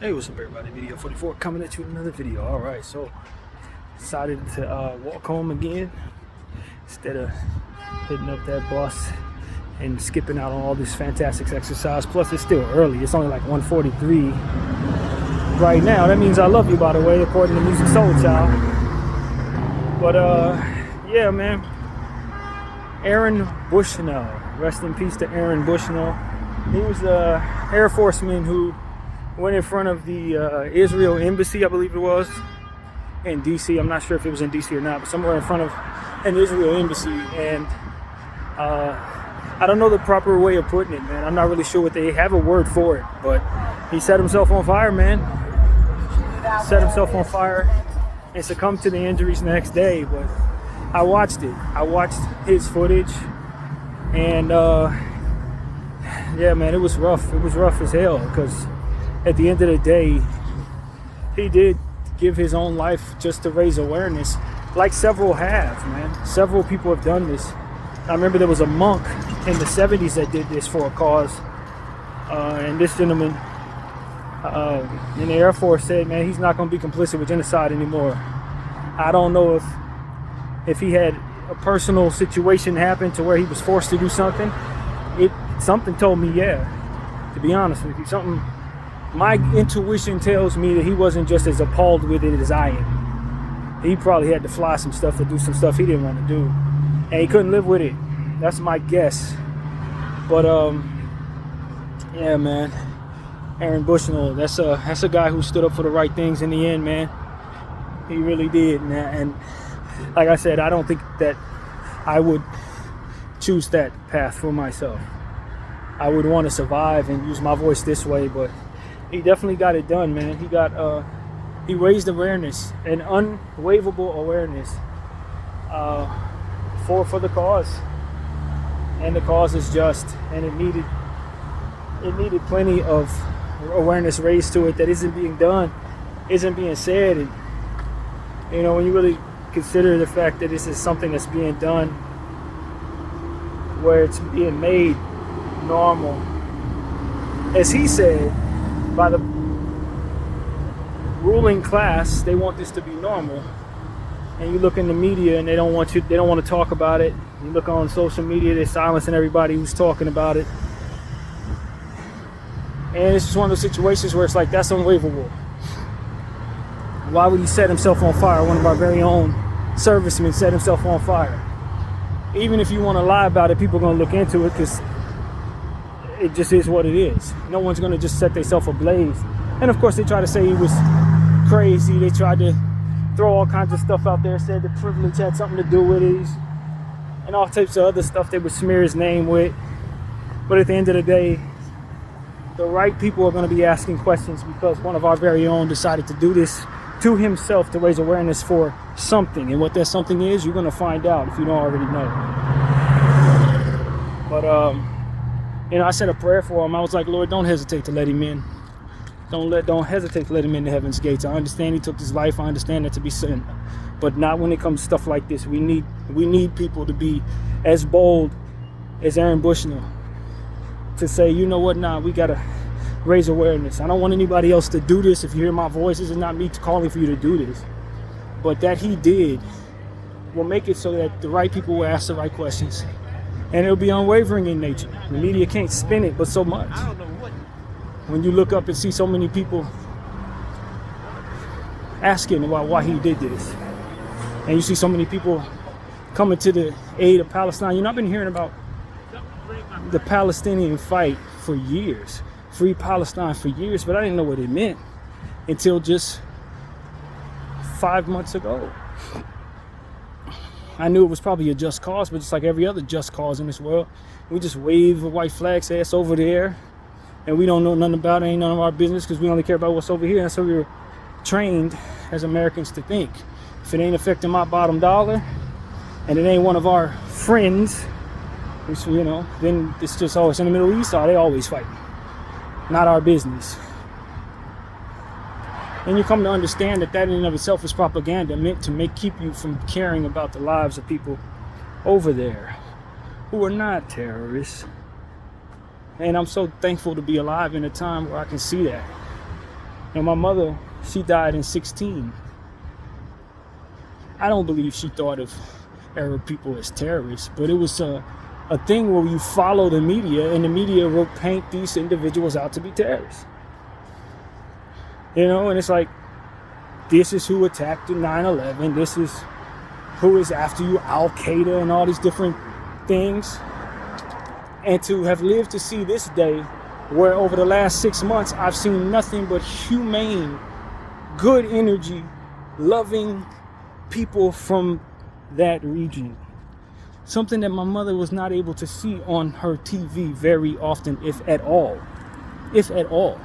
Hey, what's up everybody, BDF 44 coming at you with another video. Alright, so decided to walk home again instead of hitting up that bus and skipping out on all this fantastic exercise. Plus it's still early, it's only like 1:43 right now. That means I love you, by the way, according to Music Soul Child. But yeah, man, Aaron Bushnell, rest in peace to Aaron Bushnell. He was the Air Forceman who went in front of the Israel embassy, I believe it was, in DC. I'm not sure if it was in DC or not, but somewhere in front of an Israel embassy. And I don't know the proper way of putting it, man. I'm not really sure what they have a word for it, but he set himself on fire, man. Set himself on fire and succumbed to the injuries the next day. But I watched it. I watched his footage, and yeah, man, it was rough. It was rough as hell, because at the end of the day, he did give his own life just to raise awareness, like several have, man. Several people have done this. I remember there was a monk in the 70s that did this for a cause, and this gentleman in the Air Force said, man, he's not going to be complicit with genocide anymore. I don't know if he had a personal situation happen to where he was forced to do something. Something told me, yeah, to be honest with you, my intuition tells me that he wasn't just as appalled with it as I am. He probably had to fly some stuff to do some stuff he didn't want to do, and he couldn't live with it. That's my guess. But yeah, man, Aaron Bushnell, that's a guy who stood up for the right things in the end, man. He really did, man. And like I said, I don't think that I would choose that path for myself. I would want to survive and use my voice this way, but he definitely got it done, man. He raised awareness, an unwaverable awareness for the cause, and the cause is just, and it needed plenty of awareness raised to it that isn't being done, isn't being said. And you know, when you really consider the fact that this is something that's being done, where it's being made normal, as he said, by the ruling class, they want this to be normal. And you look in the media and they don't want to talk about it. You look on social media, they're silencing everybody who's talking about it. And it's just one of those situations where it's like, that's unwaverable. Why would he set himself on fire? One of our very own servicemen set himself on fire. Even if you want to lie about it, people are going to look into it, because it just is what it is. No one's going to just set themselves ablaze. And of course, they try to say he was crazy. They tried to throw all kinds of stuff out there, said the privilege had something to do with it, and all types of other stuff they would smear his name with. But at the end of the day, the right people are going to be asking questions, because one of our very own decided to do this to himself to raise awareness for something. And what that something is, you're going to find out if you don't already know. But you know, I said a prayer for him. I was like, Lord, don't hesitate to let him in. Don't hesitate to let him into heaven's gates. I understand he took his life. I understand that to be sin, but not when it comes to stuff like this. We need people to be as bold as Aaron Bushnell, to say, you know what, nah, we gotta raise awareness. I don't want anybody else to do this. If you hear my voice, this is not me calling for you to do this, but that he did will make it so that the right people will ask the right questions. And it'll be unwavering in nature. The media can't spin it but so much. When you look up and see so many people asking about why he did this, and you see so many people coming to the aid of Palestine. You know, I've been hearing about the Palestinian fight for years, free Palestine for years, but I didn't know what it meant until just 5 months ago. I knew it was probably a just cause, but just like every other just cause in this world, we just wave a white flag, say it's over there, and we don't know nothing about it. Ain't none of our business, because we only care about what's over here. That's how we were trained as Americans to think. If it ain't affecting my bottom dollar, and it ain't one of our friends, which, you know, then it's just always in the Middle East. They always fighting. Not our business. And you come to understand that in and of itself is propaganda meant to keep you from caring about the lives of people over there who are not terrorists. And I'm so thankful to be alive in a time where I can see that. And my mother, she died in 16. I don't believe she thought of Arab people as terrorists, but it was a thing where you follow the media, and the media will paint these individuals out to be terrorists. You know, and it's like, this is who attacked in 9/11, this is who is after you, Al-Qaeda and all these different things. And to have lived to see this day, where over the last 6 months, I've seen nothing but humane, good energy, loving people from that region. Something that my mother was not able to see on her TV very often, if at all. If at all.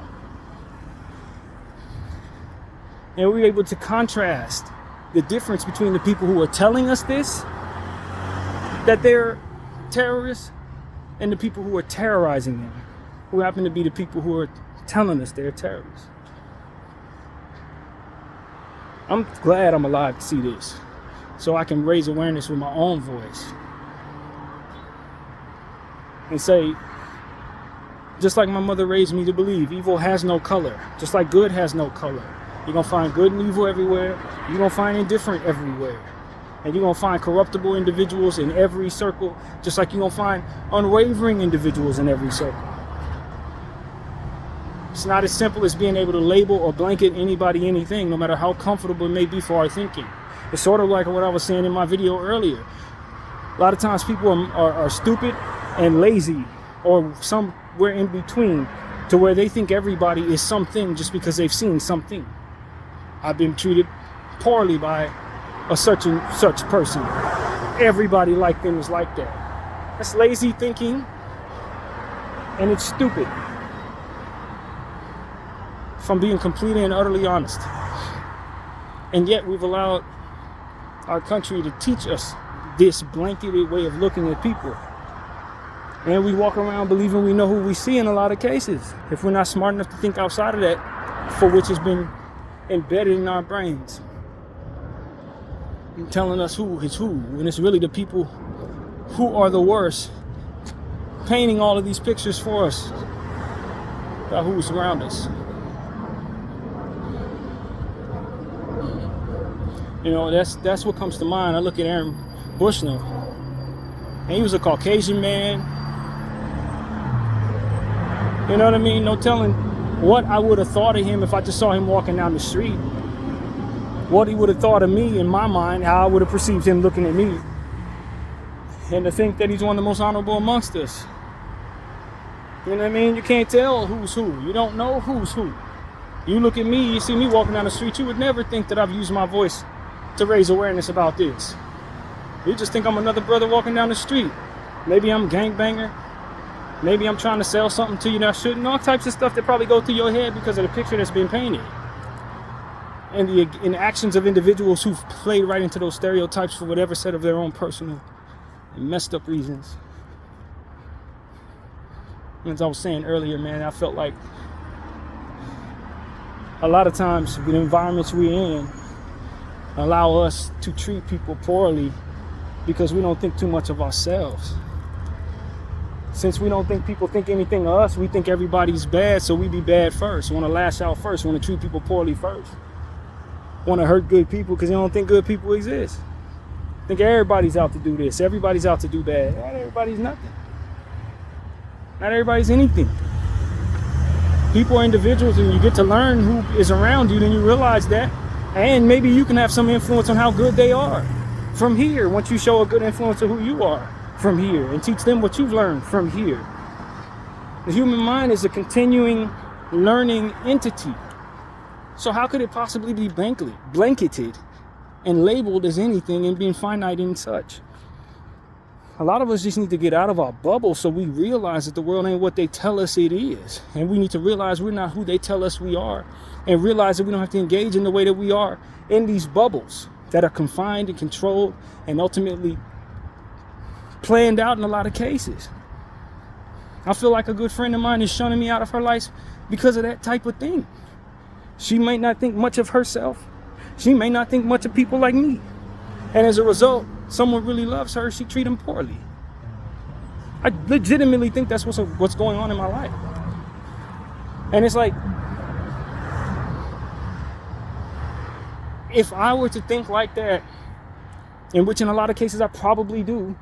And we were able to contrast the difference between the people who are telling us this, that they're terrorists, and the people who are terrorizing them, who happen to be the people who are telling us they're terrorists. I'm glad I'm alive to see this, so I can raise awareness with my own voice and say, just like my mother raised me to believe, evil has no color, just like good has no color. You're going to find good and evil everywhere. You're going to find indifferent everywhere. And you're going to find corruptible individuals in every circle, just like you're going to find unwavering individuals in every circle. It's not as simple as being able to label or blanket anybody anything, no matter how comfortable it may be for our thinking. It's sort of like what I was saying in my video earlier. A lot of times people are stupid and lazy, or somewhere in between, to where they think everybody is something just because they've seen something. I've been treated poorly by a such and such person. Everybody like them is like that. That's lazy thinking, and it's stupid. If I'm being completely and utterly honest. And yet we've allowed our country to teach us this blanketed way of looking at people. And we walk around believing we know who we see in a lot of cases, if we're not smart enough to think outside of that, for which has been embedded in our brains. You're telling us who is who, when it's really the people who are the worst, painting all of these pictures for us about who's around us. You know, that's what comes to mind. I look at Aaron Bushnell, and he was a Caucasian man. You know what I mean? No telling what I would have thought of him if I just saw him walking down the street. What he would have thought of me in my mind, how I would have perceived him looking at me. And to think that he's one of the most honorable amongst us. You know what I mean? You can't tell who's who. You don't know who's who. You look at me, you see me walking down the street, you would never think that I've used my voice to raise awareness about this. You just think I'm another brother walking down the street. Maybe I'm a gangbanger. Maybe I'm trying to sell something to you that I shouldn't. All types of stuff that probably go through your head because of the picture that's been painted. And the actions of individuals who've played right into those stereotypes for whatever set of their own personal and messed up reasons. As I was saying earlier, man, I felt like a lot of times the environments we're in allow us to treat people poorly because we don't think too much of ourselves. Since we don't think people think anything of us, we think everybody's bad, so we be bad first. Want to lash out first, want to treat people poorly first. Want to hurt good people because they don't think good people exist. Think everybody's out to do this, everybody's out to do bad. Not everybody's nothing. Not everybody's anything. People are individuals, and you get to learn who is around you, then you realize that. And maybe you can have some influence on how good they are from here, once you show a good influence of who you are from here and teach them what you've learned from here. The human mind is a continuing learning entity. So how could it possibly be blanketed and labeled as anything and being finite and such? A lot of us just need to get out of our bubble so we realize that the world ain't what they tell us it is. And we need to realize we're not who they tell us we are. And realize that we don't have to engage in the way that we are in these bubbles that are confined and controlled and ultimately planned out in a lot of cases. I feel like a good friend of mine is shunning me out of her life because of that type of thing. She may not think much of herself. She may not think much of people like me. And as a result, someone really loves her, she treat them poorly. I legitimately think that's what's going on in my life. And it's like, if I were to think like that, in which in a lot of cases I probably do,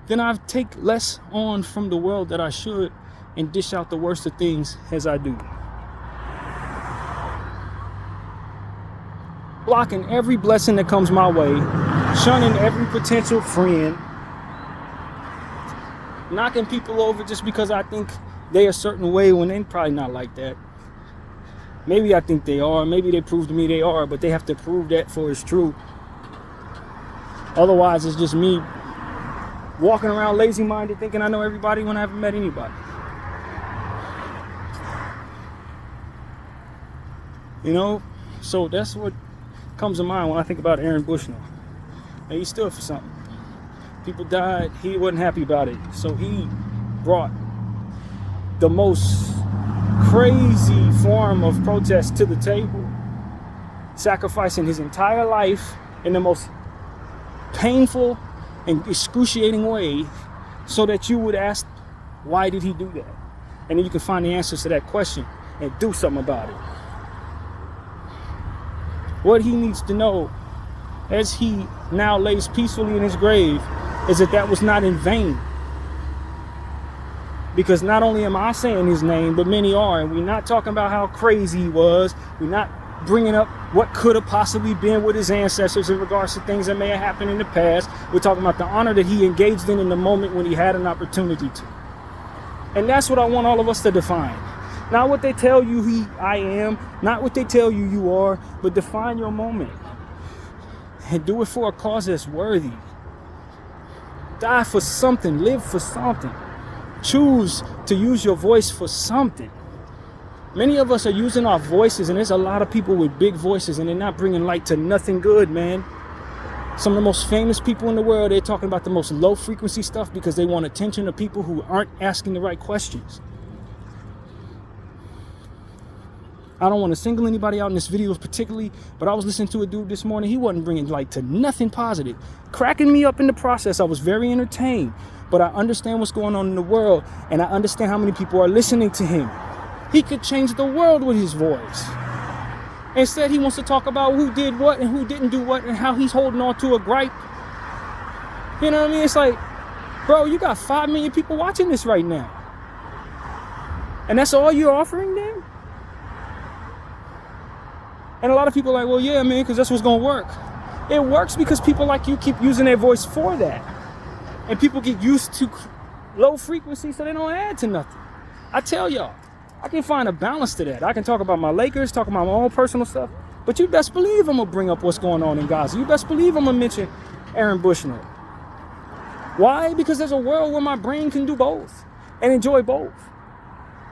then I take less on from the world that I should and dish out the worst of things as I do. Blocking every blessing that comes my way, shunning every potential friend, knocking people over just because I think they a certain way when they're probably not like that. Maybe I think they are, maybe they prove to me they are, but they have to prove that for it's true. Otherwise, it's just me walking around lazy-minded thinking I know everybody when I haven't met anybody. You know, so that's what comes to mind when I think about Aaron Bushnell. And he stood for something. People died, he wasn't happy about it. So he brought the most crazy form of protest to the table, sacrificing his entire life in the most painful and excruciating way so that you would ask, why did he do that? And then you can find the answers to that question and do something about it. What he needs to know as he now lays peacefully in his grave is that that was not in vain. Because not only am I saying his name, but many are. And we're not talking about how crazy he was. We're not bringing up what could have possibly been with his ancestors in regards to things that may have happened in the past. We're talking about the honor that he engaged in the moment when he had an opportunity to. And that's what I want all of us to define. Not what they tell you I am, not what they tell you you are, but define your moment. And do it for a cause that's worthy. Die for something, live for something. Choose to use your voice for something. Many of us are using our voices, and there's a lot of people with big voices, and they're not bringing light to nothing good, man. Some of the most famous people in the world, they're talking about the most low frequency stuff because they want attention to people who aren't asking the right questions. I don't want to single anybody out in this video particularly, but I was listening to a dude this morning. He wasn't bringing light to nothing positive, cracking me up in the process. I was very entertained, but I understand what's going on in the world, and I understand how many people are listening to him. He could change the world with his voice. Instead, he wants to talk about who did what and who didn't do what and how he's holding on to a gripe. You know what I mean? It's like, bro, you got 5 million people watching this right now. And that's all you're offering them? And a lot of people are like, well, yeah, man, because that's what's going to work. It works because people like you keep using their voice for that. And people get used to low frequency so they don't add to nothing. I tell y'all, I can find a balance to that. I can talk about my Lakers, talk about my own personal stuff, but you best believe I'm going to bring up what's going on in Gaza. You best believe I'm going to mention Aaron Bushnell. Why? Because there's a world where my brain can do both and enjoy both.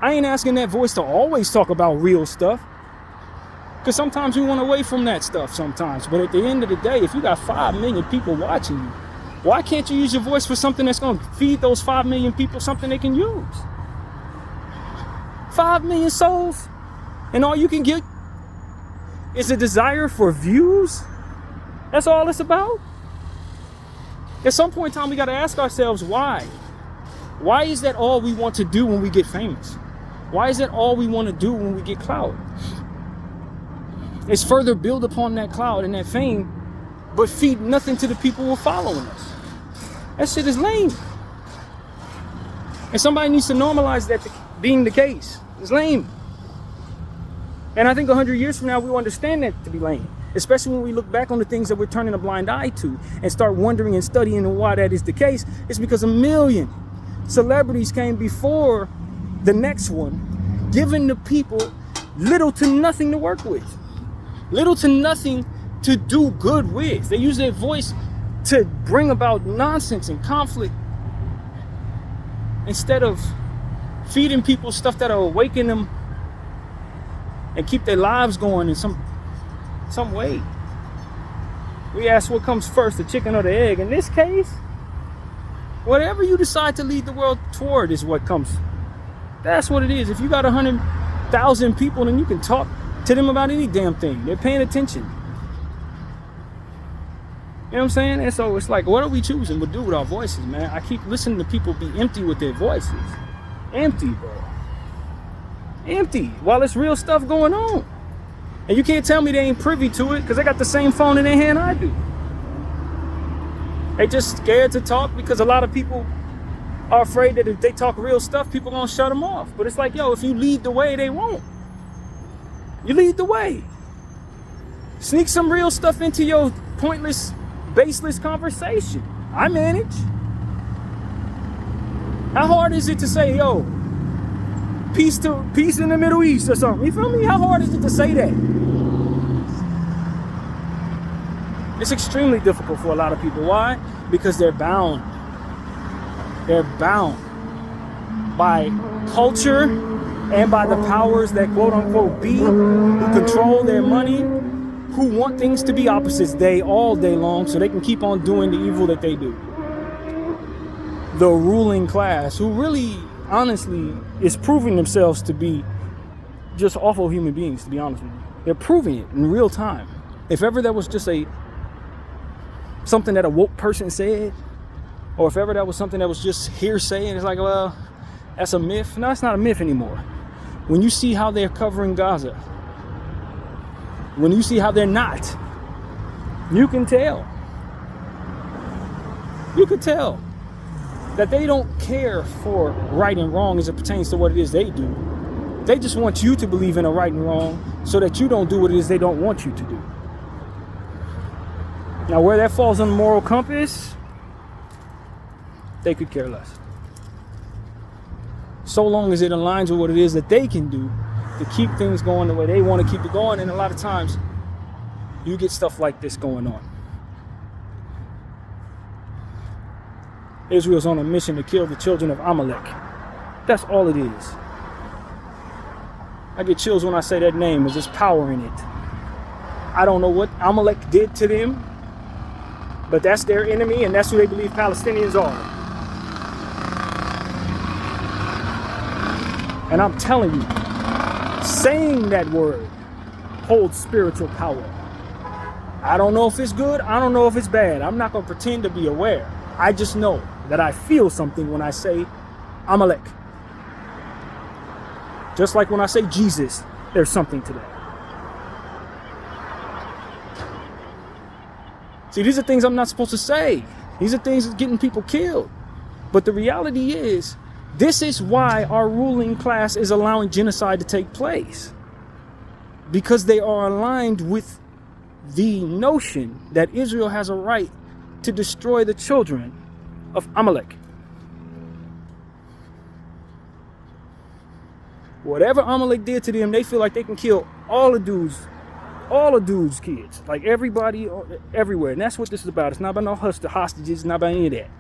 I ain't asking that voice to always talk about real stuff, because sometimes we want away from that stuff sometimes. But at the end of the day, if you got 5 million people watching you, why can't you use your voice for something that's going to feed those 5 million people something they can use? 5 million souls, and all you can get is a desire for views? That's all it's about? At some point in time, we got to ask ourselves why. Why is that all we want to do when we get famous? Why is that all we want to do when we get clout? It's further build upon that clout and that fame, but feed nothing to the people who are following us. That shit is lame. And somebody needs to normalize that being the case. It's lame. And I think 100 years from now, we'll understand that to be lame. Especially when we look back on the things that we're turning a blind eye to and start wondering and studying why that is the case. It's because 1 million celebrities came before the next one, giving the people little to nothing to work with. Little to nothing to do good with. They use their voice to bring about nonsense and conflict instead of feeding people stuff that'll awaken them and keep their lives going in some way. We ask what comes first, the chicken or the egg. In this case, whatever you decide to lead the world toward is what comes. That's what it is. If you got 100,000 people, then you can talk to them about any damn thing. They're paying attention. You know what I'm saying? And so it's like, what are we choosing to do with our voices, man? I keep listening to people be empty with their voices. Empty, bro. Empty. While there's real stuff going on. And you can't tell me they ain't privy to it because they got the same phone in their hand I do. They just scared to talk because a lot of people are afraid that if they talk real stuff, people gonna shut them off. But it's like, yo, if you lead the way, they won't. You lead the way. Sneak some real stuff into your pointless, baseless conversation. I manage. How hard is it to say, yo, peace in the Middle East or something? You feel me? How hard is it to say that? It's extremely difficult for a lot of people. Why? Because they're bound. They're bound by culture and by the powers that quote unquote be, who control their money, who want things to be opposites all day long so they can keep on doing the evil that they do. The ruling class, who really, honestly, is proving themselves to be just awful human beings, to be honest with you. They're proving it in real time. If ever that was just something that a woke person said, or if ever that was something that was just hearsay, and it's like, well, that's a myth. No, it's not a myth anymore. When you see how they're covering Gaza, when you see how they're not, you can tell. You could tell that they don't care for right and wrong as it pertains to what it is they do. They just want you to believe in a right and wrong so that you don't do what it is they don't want you to do. Now, where that falls on the moral compass, they could care less. So long as it aligns with what it is that they can do to keep things going the way they want to keep it going. And a lot of times, you get stuff like this going on. Israel's on a mission to kill the children of Amalek. That's all it is. I get chills when I say that name. There's just power in it. I don't know what Amalek did to them, but that's their enemy, and that's who they believe Palestinians are. And I'm telling you, saying that word holds spiritual power. I don't know if it's good. I don't know if it's bad. I'm not going to pretend to be aware. I just know that I feel something when I say Amalek. Just like when I say Jesus, there's something to that. See, these are things I'm not supposed to say. These are things that's getting people killed. But the reality is, this is why our ruling class is allowing genocide to take place. Because they are aligned with the notion that Israel has a right to destroy the children of Amalek. Whatever Amalek did to them, they feel like they can kill all the dudes' kids, like everybody, everywhere. And that's what this is about. It's not about no hostages. It's not about any of that.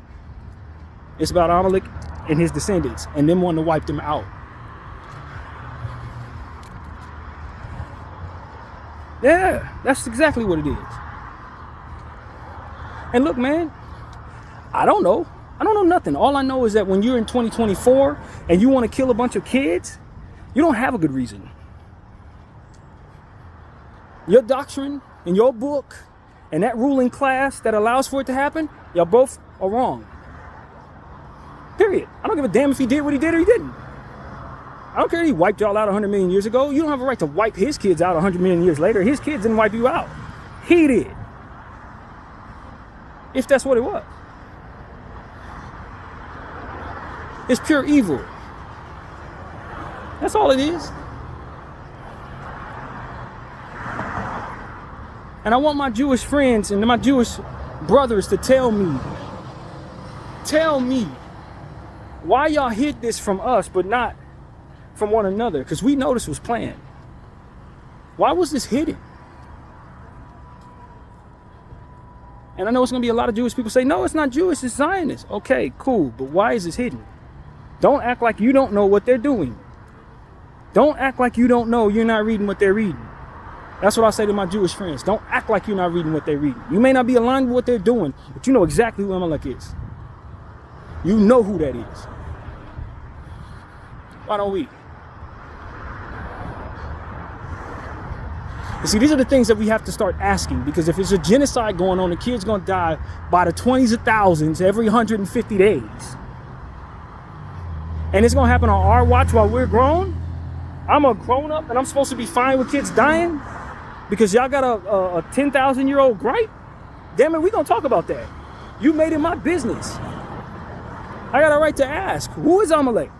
It's about Amalek and his descendants and them wanting to wipe them out. Yeah, that's exactly what it is. And look, man, I don't know nothing. All I know is that when you're in 2024 and you want to kill a bunch of kids, you don't have a good reason. Your doctrine and your book and that ruling class that allows for it to happen, y'all both are wrong. Period. I don't give a damn if he did what he did or he didn't. I don't care if he wiped y'all out 100 million years ago. You don't have a right to wipe his kids out 100 million years later. His kids didn't wipe you out. He did. If that's what it was. It's pure evil. That's all it is. And I want my Jewish friends and my Jewish brothers to tell me why y'all hid this from us but not from one another, because we know this was planned. Why was this hidden? And I know it's going to be a lot of Jewish people say, no, it's not Jewish, it's Zionist. Okay, cool, but why is this hidden? Don't act like you don't know what they're doing. Don't act like you don't know you're not reading what they're reading. That's what I say to my Jewish friends. Don't act like you're not reading what they're reading. You may not be aligned with what they're doing, but you know exactly who Amalek is. You know who that is. Why don't we? You see, these are the things that we have to start asking, because if there's a genocide going on, the kids going to die by the 20s of thousands every 150 days. And it's going to happen on our watch while we're grown. I'm a grown up and I'm supposed to be fine with kids dying. because y'all got a 10,000-year-old gripe? Damn it, we gonna talk about that. You made it my business. I got a right to ask, who is Amalek?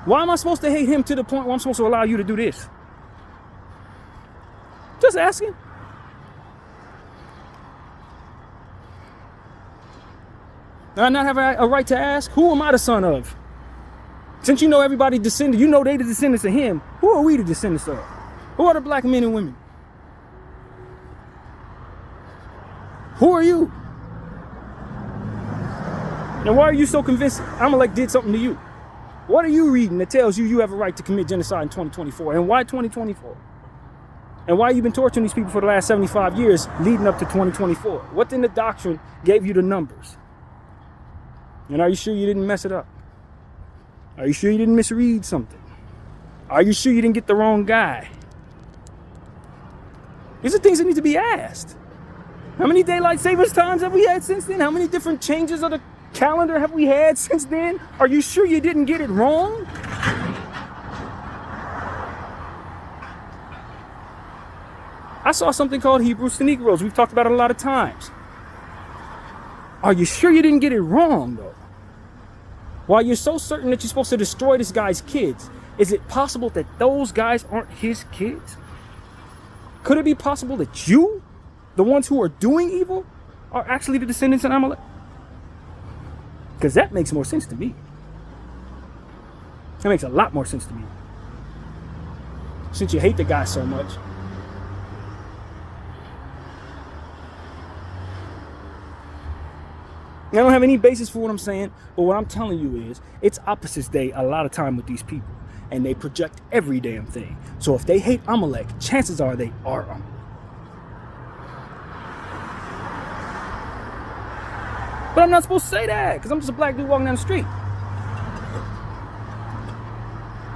Why am I supposed to hate him to the point where I'm supposed to allow you to do this? Just asking. Do I not have a right to ask? Who am I the son of? Since you know everybody descended, you know they the descendants of him. Who are we the descendants of? Who are the black men and women? Who are you? And why are you so convinced Amalek did something to you? What are you reading that tells you you have a right to commit genocide in 2024? And why 2024? And why you been torturing these people for the last 75 years leading up to 2024? What in the doctrine gave you the numbers? And are you sure you didn't mess it up? Are you sure you didn't misread something? Are you sure you didn't get the wrong guy? These are things that need to be asked. How many daylight savings times have we had since then? How many different changes of the calendar have we had since then? Are you sure you didn't get it wrong? I saw something called Hebrews to Negroes. We've talked about it a lot of times. Are you sure you didn't get it wrong, though? While you're so certain that you're supposed to destroy this guy's kids, is it possible that those guys aren't his kids? Could it be possible that you, the ones who are doing evil, are actually the descendants of Amalek? Because that makes more sense to me. That makes a lot more sense to me. Since you hate the guy so much. I don't have any basis for what I'm saying, but what I'm telling you is, it's opposites day a lot of time with these people. And they project every damn thing. So if they hate Amalek, chances are they are Amalek. But I'm not supposed to say that, because I'm just a black dude walking down the street.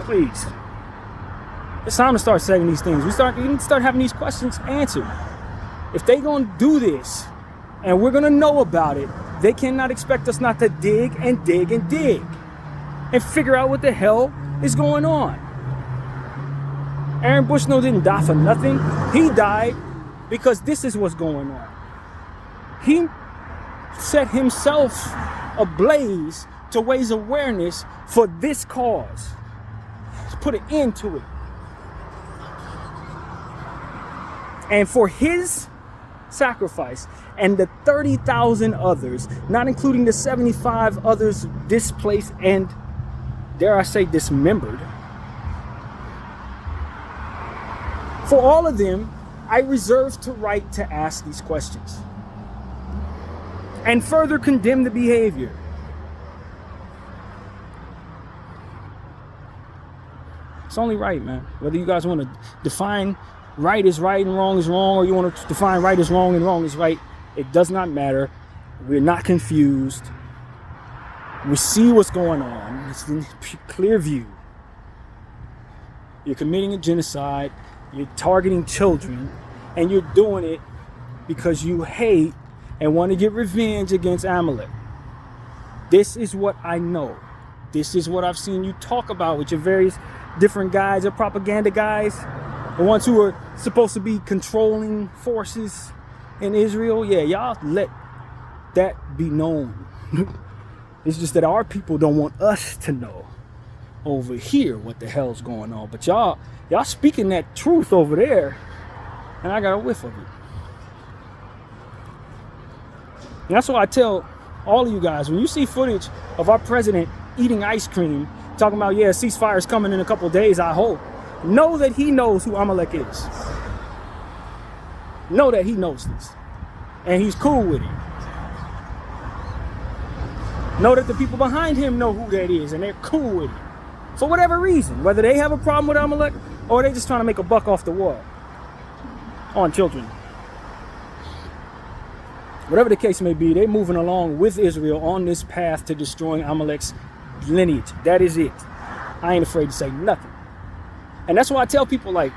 Please. It's time to start saying these things. We need to start having these questions answered. If they gonna do this, and we're gonna know about it, they cannot expect us not to dig and dig and dig and figure out what the hell is going on. Aaron Bushnell didn't die for nothing. He died because this is what's going on. He set himself ablaze to raise awareness for this cause, to put an end to it. And for his sacrifice and the 30,000 others, not including the 75 others displaced and, dare I say, dismembered, for all of them, I reserve the right to ask these questions and further condemn the behavior. It's only right, man. Whether you guys want to define right is right and wrong is wrong, or you want to define right is wrong and wrong is right, it does not matter. We're not confused. We see what's going on. It's in clear view. You're committing a genocide. You're targeting children. And you're doing it because you hate and want to get revenge against Amalek. This is what I know. This is what I've seen you talk about with your various different guys, your propaganda guys, the ones who are supposed to be controlling forces in Israel. Yeah, y'all let that be known. It's just that our people don't want us to know over here what the hell's going on. But y'all speaking that truth over there, and I got a whiff of it. And that's why I tell all of you guys, when you see footage of our president eating ice cream, talking about, yeah, ceasefire is coming in a couple of days, I hope, know that he knows who Amalek is. Know that he knows this. And he's cool with it. Know that the people behind him know who that is, and they're cool with it. For whatever reason, whether they have a problem with Amalek or they're just trying to make a buck off the war on children. Whatever the case may be, they're moving along with Israel on this path to destroying Amalek's lineage. That is it. I ain't afraid to say nothing. And that's why I tell people, like,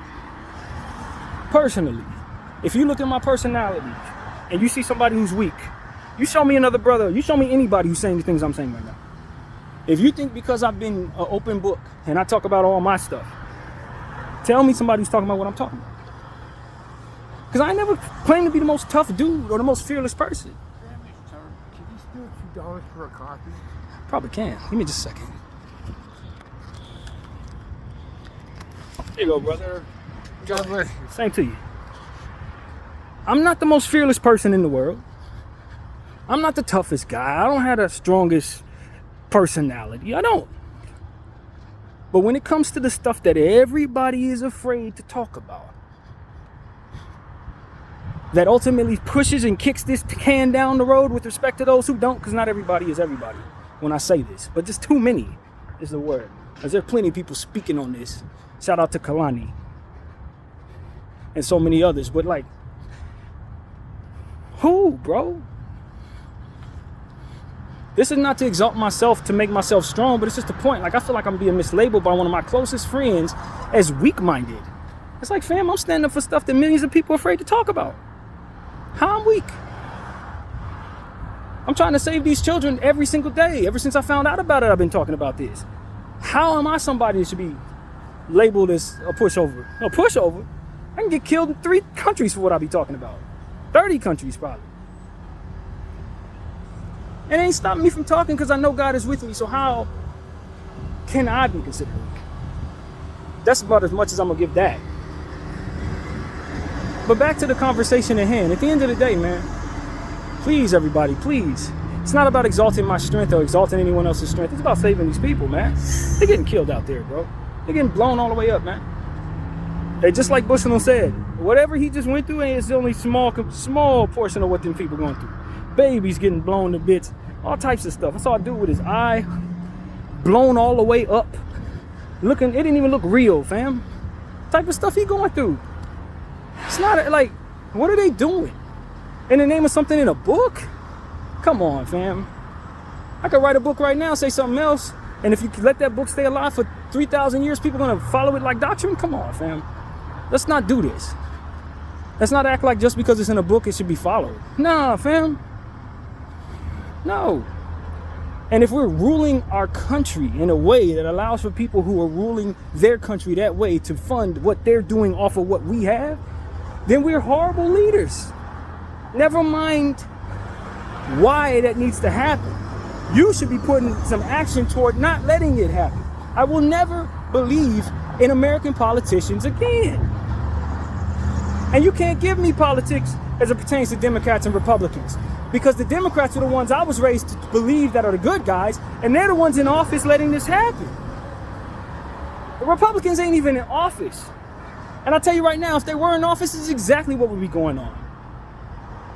personally, if you look at my personality and you see somebody who's weak, you show me another brother, you show me anybody who's saying the things I'm saying right now. If you think because I've been an open book and I talk about all my stuff, tell me somebody who's talking about what I'm talking about. Because I never claimed to be the most tough dude or the most fearless person. Can you steal $2 for a coffee? Probably can. Give me just a second. Here you go, brother. God bless you. Same to you. I'm not the most fearless person in the world. I'm not the toughest guy. I don't have the strongest personality. I don't. But when it comes to the stuff that everybody is afraid to talk about, that ultimately pushes and kicks this can down the road with respect to those who don't, because not everybody is everybody when I say this, but just too many is the word. Because there are plenty of people speaking on this. Shout out to Kalani and so many others. But like, who, bro? This is not to exalt myself, to make myself strong, but it's just the point. Like, I feel like I'm being mislabeled by one of my closest friends as weak-minded. It's like, fam, I'm standing up for stuff that millions of people are afraid to talk about. How I'm weak? I'm trying to save these children every single day. Ever since I found out about it, I've been talking about this. How am I somebody that should be labeled as a pushover? A pushover? I can get killed in 3 countries for what I be talking about. 30 countries, probably. And it ain't stopping me from talking because I know God is with me. So how can I be considered weak? That's about as much as I'm going to give that. But back to the conversation at hand. At the end of the day, man, please, everybody, please. It's not about exalting my strength or exalting anyone else's strength. It's about saving these people, man. They're getting killed out there, bro. They're getting blown all the way up, man. They just like Bushnell said, whatever he just went through is only small portion of what them people going through. Babies getting blown to bits, all types of stuff. I saw a dude with his eye blown all the way up. It didn't even look real, fam. Type of stuff he going through. It's not like, what are they doing? In the name of something in a book? Come on, fam. I could write a book right now, say something else, and if you let that book stay alive for 3,000 years, people are gonna follow it like doctrine? Come on, fam. Let's not do this. Let's not act like just because it's in a book, it should be followed. Nah, fam. No. And if we're ruling our country in a way that allows for people who are ruling their country that way to fund what they're doing off of what we have, then we're horrible leaders. Never mind why that needs to happen. You should be putting some action toward not letting it happen. I will never believe in American politicians again. And you can't give me politics as it pertains to Democrats and Republicans. Because the Democrats are the ones I was raised to believe that are the good guys, and they're the ones in office letting this happen. The Republicans ain't even in office. And I'll tell you right now, if they were in office, this is exactly what would be going on.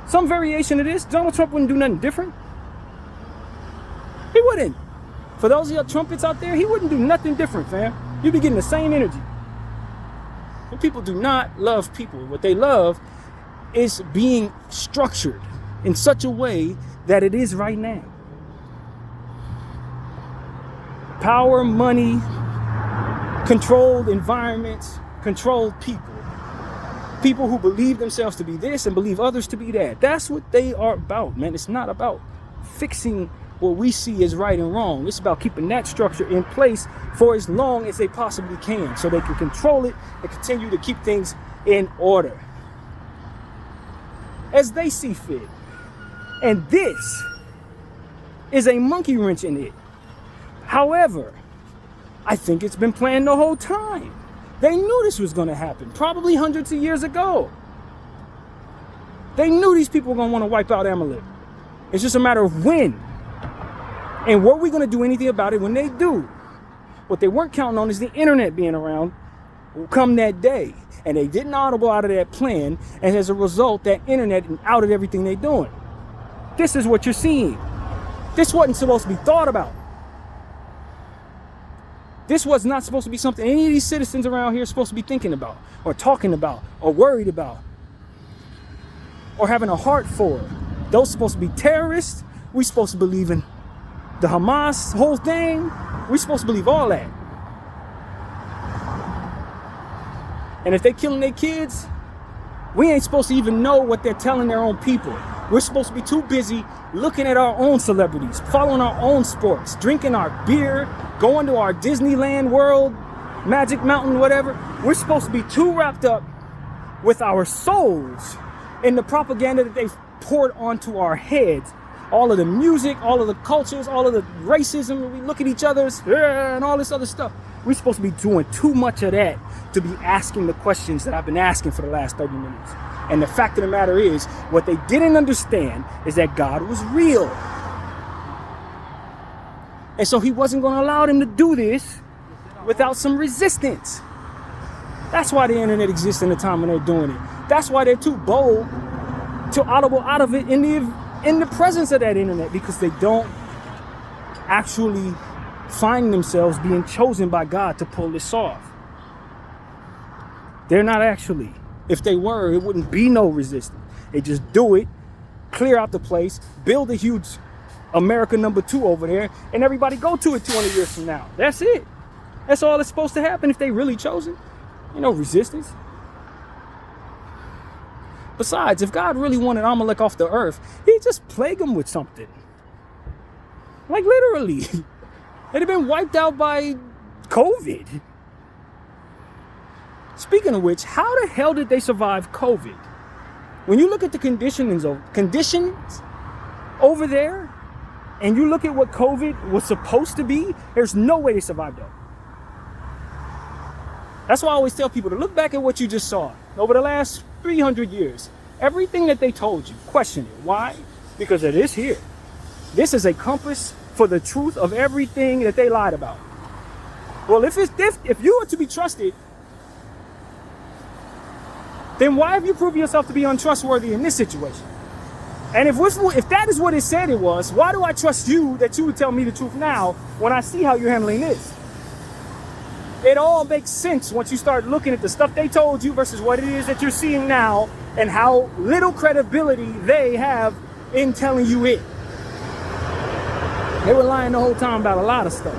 Some variation of this, Donald Trump wouldn't do nothing different. He wouldn't. For those of you trumpets out there, he wouldn't do nothing different, fam. You'd be getting the same energy. And people do not love people. What they love is being structured in such a way that it is right now. Power, money, controlled environments, controlled people. People who believe themselves to be this and believe others to be that. That's what they are about, man. It's not about fixing what we see as right and wrong. It's about keeping that structure in place for as long as they possibly can so they can control it and continue to keep things in order as they see fit. And this is a monkey wrench in it. However, I think it's been planned the whole time. They knew this was going to happen, probably hundreds of years ago. They knew these people were going to want to wipe out Amalek. It's just a matter of when. And were we going to do anything about it when they do? What they weren't counting on is the internet being around come that day. And they didn't audible out of that plan. And as a result, that internet outed everything they're doing. This is what you're seeing. This wasn't supposed to be thought about. This was not supposed to be something any of these citizens around here are supposed to be thinking about or talking about or worried about or having a heart for. Those supposed to be terrorists. We supposed to believe in the Hamas whole thing. We supposed to believe all that. And if they killing their kids, we ain't supposed to even know what they're telling their own people. We're supposed to be too busy looking at our own celebrities, following our own sports, drinking our beer, going to our Disneyland World, Magic Mountain, whatever. We're supposed to be too wrapped up with our souls and the propaganda that they've poured onto our heads. All of the music, all of the cultures, all of the racism, we look at each other's and all this other stuff. We're supposed to be doing too much of that to be asking the questions that I've been asking for the last 30 minutes. And the fact of the matter is, what they didn't understand is that God was real. And so he wasn't going to allow them to do this without some resistance. That's why the internet exists in the time when they're doing it. That's why they're too bold to audible out of it in the presence of that internet, because they don't actually find themselves being chosen by God to pull this off. They're not actually. If they were, it wouldn't be no resistance. They just do it, clear out the place, build a huge America #2 over there, and everybody go to it 200 years from now. That's it. That's all that's supposed to happen if they really chosen. You know, resistance. Besides, if God really wanted Amalek off the earth, he'd just plague them with something. Like literally. They'd have been wiped out by COVID. Speaking of which, how the hell did they survive COVID? When you look at the conditions over there, and you look at what COVID was supposed to be, there's no way they survived that. That's why I always tell people to look back at what you just saw over the last 300 years. Everything that they told you, question it. Why? Because it is here. This is a compass for the truth of everything that they lied about. Well, if you are to be trusted, then why have you proven yourself to be untrustworthy in this situation? And if that is what it said it was, why do I trust you that you would tell me the truth now when I see how you're handling this? It all makes sense once you start looking at the stuff they told you versus what it is that you're seeing now, and how little credibility they have in telling you it. They were lying the whole time about a lot of stuff.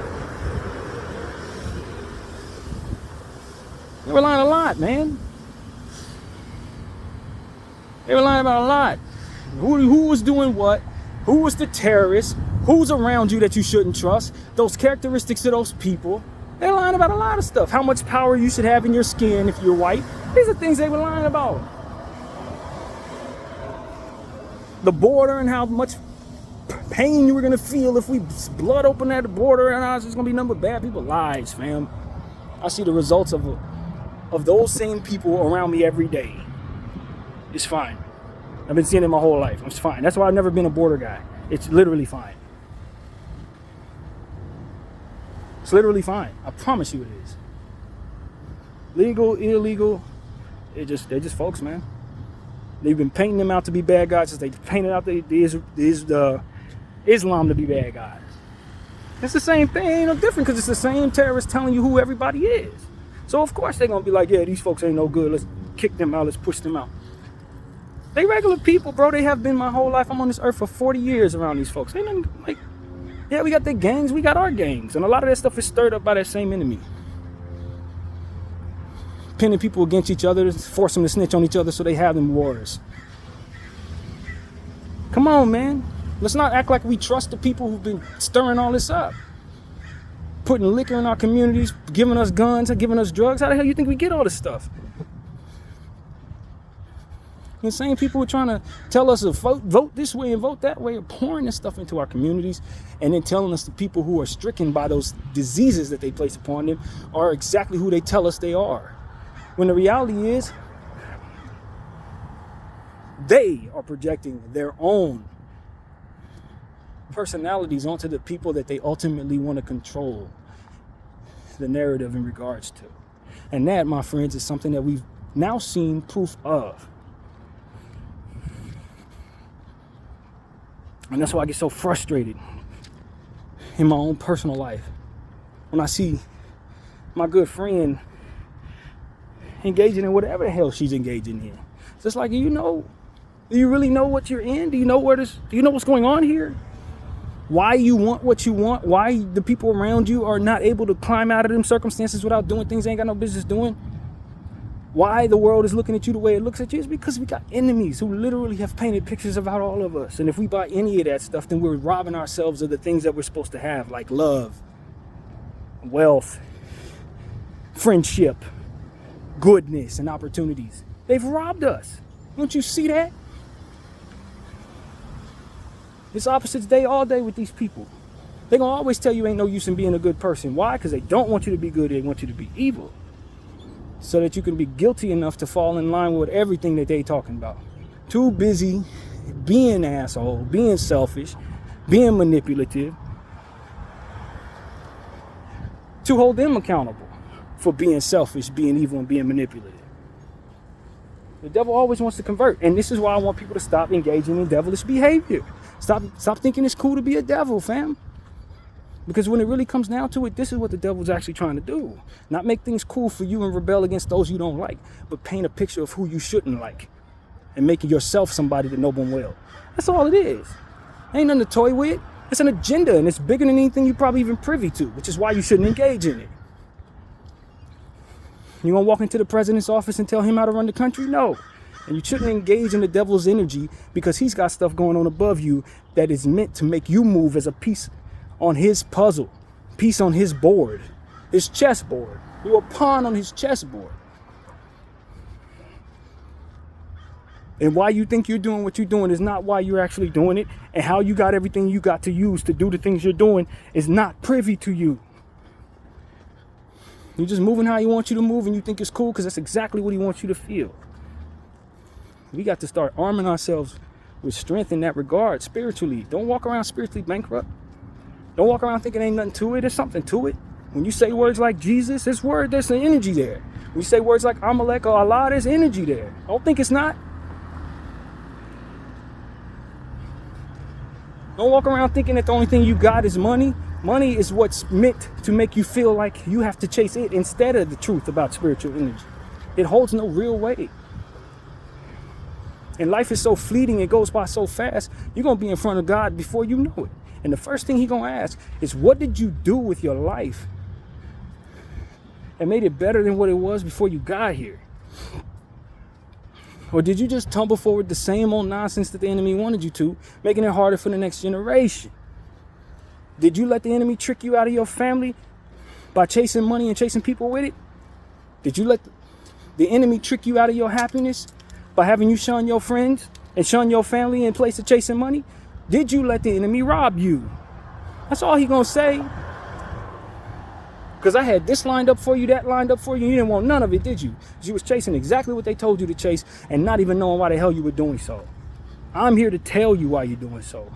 They were lying a lot, man. They were lying about a lot. Who was doing what? Who was the terrorist? Who's around you that you shouldn't trust? Those characteristics of those people. They're lying about a lot of stuff. How much power you should have in your skin if you're white. These are things they were lying about. The border and how much pain you were going to feel if we blood open at the border, and it's just going to be nothing but bad people. Lies, fam. I see the results of those same people around me every day. It's fine. I've been seeing it my whole life. It's fine. That's why I've never been a border guy. It's literally fine. It's literally fine. I promise you it is. Legal, illegal, they're just folks, man. They've been painting them out to be bad guys since they painted out the Islam to be bad guys. It's the same thing, ain't no different, because it's the same terrorists telling you who everybody is. So of course they're gonna be like, yeah, these folks ain't no good. Let's kick them out. Let's push them out. They regular people, bro. They have been my whole life. I'm on this earth for 40 years around these folks. Ain't nothing like, yeah, we got their gangs, we got our gangs, and a lot of that stuff is stirred up by that same enemy. Pinning people against each other, force them to snitch on each other so they have them wars. Come on, man. Let's not act like we trust the people who've been stirring all this up. Putting liquor in our communities, giving us guns, giving us drugs. How the hell you think we get all this stuff? The same people who are trying to tell us to vote this way and vote that way are pouring this stuff into our communities, and then telling us the people who are stricken by those diseases that they place upon them are exactly who they tell us they are. When the reality is, they are projecting their own personalities onto the people that they ultimately want to control the narrative in regards to. And that, my friends, is something that we've now seen proof of. And that's why I get so frustrated in my own personal life when I see my good friend engaging in whatever the hell she's engaging in. It's just like, do you really know what you're in? Do you know what's going on here? Why you want what you want? Why the people around you are not able to climb out of them circumstances without doing things they ain't got no business doing? Why the world is looking at you the way it looks at you is because we got enemies who literally have painted pictures about all of us. And if we buy any of that stuff, then we're robbing ourselves of the things that we're supposed to have, like love, wealth, friendship, goodness, and opportunities. They've robbed us. Don't you see that? It's opposites day all day with these people. They're going to always tell you ain't no use in being a good person. Why? Because they don't want you to be good. They want you to be evil. So that you can be guilty enough to fall in line with everything that they talking about. Too busy being an asshole, being selfish, being manipulative, to hold them accountable for being selfish, being evil, and being manipulative. The devil always wants to convert. And this is why I want people to stop engaging in devilish behavior. Stop thinking it's cool to be a devil, fam. Because when it really comes down to it, this is what the devil's actually trying to do. Not make things cool for you and rebel against those you don't like, but paint a picture of who you shouldn't like and making yourself somebody that no one will. That's all it is. Ain't nothing to toy with. It's an agenda, and it's bigger than anything you're probably even privy to, which is why you shouldn't engage in it. You gonna walk into the president's office and tell him how to run the country? No. And you shouldn't engage in the devil's energy because he's got stuff going on above you that is meant to make you move as a piece on his puzzle, piece on his board, his chessboard. You're a pawn on his chessboard. And why you think you're doing what you're doing is not why you're actually doing it. And how you got everything you got to use to do the things you're doing is not privy to you. You're just moving how he wants you to move, and you think it's cool because that's exactly what he wants you to feel. We got to start arming ourselves with strength in that regard spiritually. Don't walk around spiritually bankrupt. Don't walk around thinking ain't nothing to it. There's something to it. When you say words like Jesus, there's an energy there. When you say words like Amalek or Allah, there's energy there. Don't think it's not. Don't walk around thinking that the only thing you got is money. Money is what's meant to make you feel like you have to chase it instead of the truth about spiritual energy. It holds no real weight. And life is so fleeting, it goes by so fast, you're going to be in front of God before you know it. And the first thing he's going to ask is, what did you do with your life and made it better than what it was before you got here? Or did you just tumble forward the same old nonsense that the enemy wanted you to, making it harder for the next generation? Did you let the enemy trick you out of your family by chasing money and chasing people with it? Did you let the enemy trick you out of your happiness by having you shun your friends and shun your family in place of chasing money? Did you let the enemy rob you? That's all he gonna say. Because I had this lined up for you, that lined up for you, and you didn't want none of it, did you? Because you was chasing exactly what they told you to chase and not even knowing why the hell you were doing so. I'm here to tell you why you're doing so.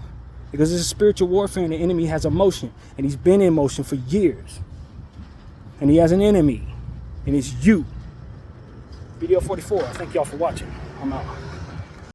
Because this is spiritual warfare, and the enemy has emotion, and he's been in motion for years. And he has an enemy, and it's you. BDF 44, I thank y'all for watching. I'm out.